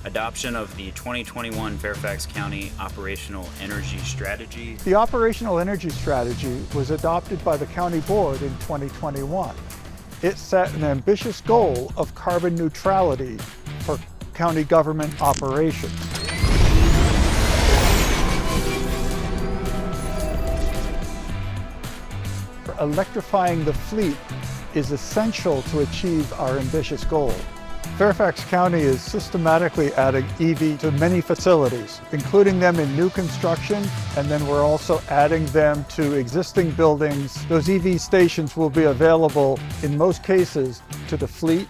Adoption of the 2021 Fairfax County Operational Energy Strategy. The Operational Energy Strategy was adopted by the County Board in 2021. It set an ambitious goal of carbon neutrality for county government operations. Electrifying the fleet is essential to achieve our ambitious goal. Fairfax County is systematically adding EV to many facilities, including them in new construction, and then we're also adding them to existing buildings. Those EV stations will be available in most cases to the fleet,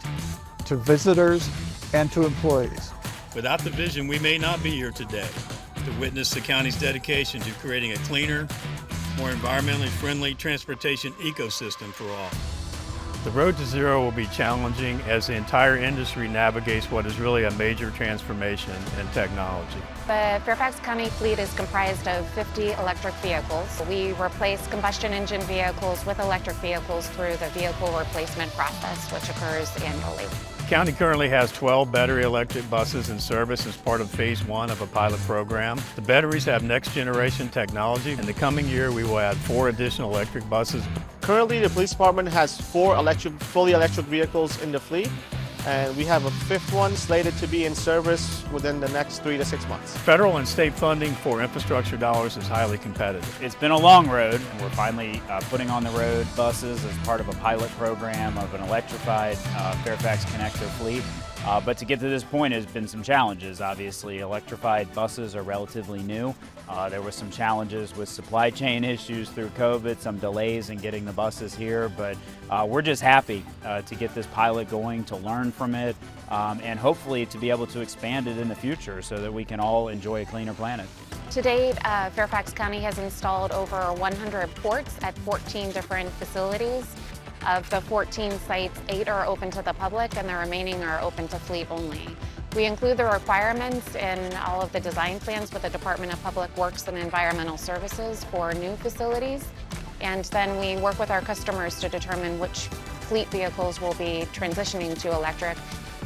to visitors, and to employees. Without the vision, we may not be here today to witness the county's dedication to creating a cleaner, more environmentally friendly transportation ecosystem for all. The road to zero will be challenging as the entire industry navigates what is really a major transformation in technology. The Fairfax County fleet is comprised of 50 electric vehicles. We replace combustion engine vehicles with electric vehicles through the vehicle replacement process, which occurs annually. The county currently has 12 battery electric buses in service as part of phase 1 of a pilot program. The batteries have next generation technology. In the coming year, we will add 4 additional electric buses. Currently, the police department has 4 fully electric vehicles in the fleet, and we have a 5th one slated to be in service within the next 3 to 6 months. Federal and state funding for infrastructure dollars is highly competitive. It's been a long road, and we're finally putting on the road buses as part of a pilot program of an electrified Fairfax connector fleet. But to get to this point, there's been some challenges. Obviously, electrified buses are relatively new. There were some challenges with supply chain issues through COVID, some delays in getting the buses here, but we're just happy to get this pilot going, to learn from it, and hopefully to be able to expand it in the future so that we can all enjoy a cleaner planet. To date, Fairfax County has installed over 100 ports at 14 different facilities. Of the 14 sites, 8 are open to the public and the remaining are open to fleet only. We include the requirements in all of the design plans with the Department of Public Works and Environmental Services for new facilities. And then we work with our customers to determine which fleet vehicles will be transitioning to electric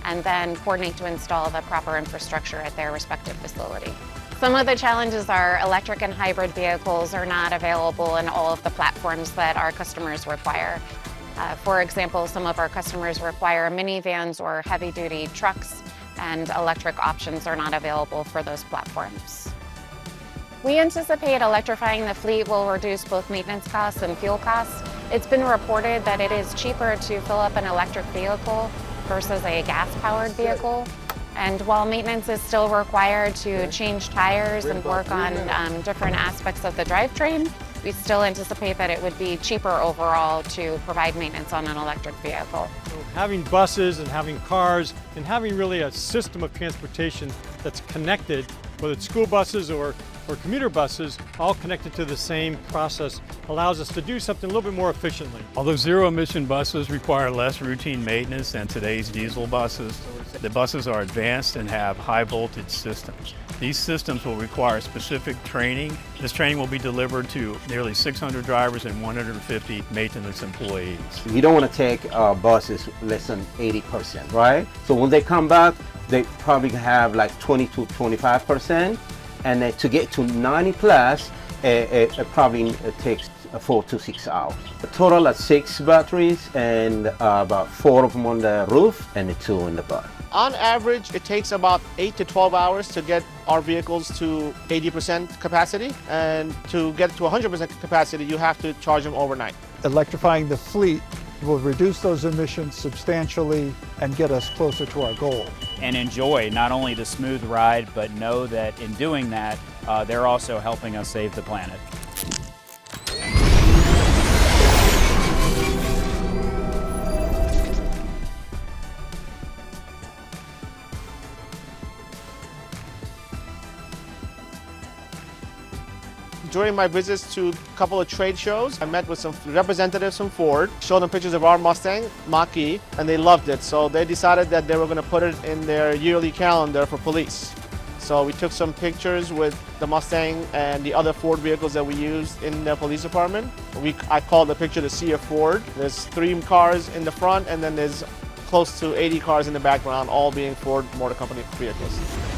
and then coordinate to install the proper infrastructure at their respective facility. Some of the challenges are electric and hybrid vehicles are not available in all of the platforms that our customers require. For example, some of our customers require minivans or heavy-duty trucks, and electric options are not available for those platforms. We anticipate electrifying the fleet will reduce both maintenance costs and fuel costs. It's been reported that it is cheaper to fill up an electric vehicle versus a gas-powered vehicle. And while maintenance is still required to change tires and work on different aspects of the drivetrain, we still anticipate that it would be cheaper overall to provide maintenance on an electric vehicle. So having buses and having cars and having really a system of transportation that's connected, whether it's school buses or commuter buses, all connected to the same process, allows us to do something a little bit more efficiently. Although zero-emission buses require less routine maintenance than today's diesel buses, the buses are advanced and have high-voltage systems. These systems will require specific training. This training will be delivered to nearly 600 drivers and 150 maintenance employees. You don't want to take buses less than 80%, right? So when they come back, they probably have like 20 to 25%. And then to get to 90 plus, it probably takes 4 to 6 hours. A total of 6 batteries and about 4 of them on the roof and 2 in the bus. On average, it takes about 8 to 12 hours to get our vehicles to 80% capacity, and to get to 100% capacity, you have to charge them overnight. Electrifying the fleet will reduce those emissions substantially and get us closer to our goal. And enjoy not only the smooth ride, but know that in doing that, they're also helping us save the planet. During my visits to a couple of trade shows, I met with some representatives from Ford, showed them pictures of our Mustang Mach-E, and they loved it. So they decided that they were going to put it in their yearly calendar for police. So we took some pictures with the Mustang and the other Ford vehicles that we used in the police department. I call the picture the Sea of Ford. There's 3 cars in the front, and then there's close to 80 cars in the background, all being Ford Motor Company vehicles.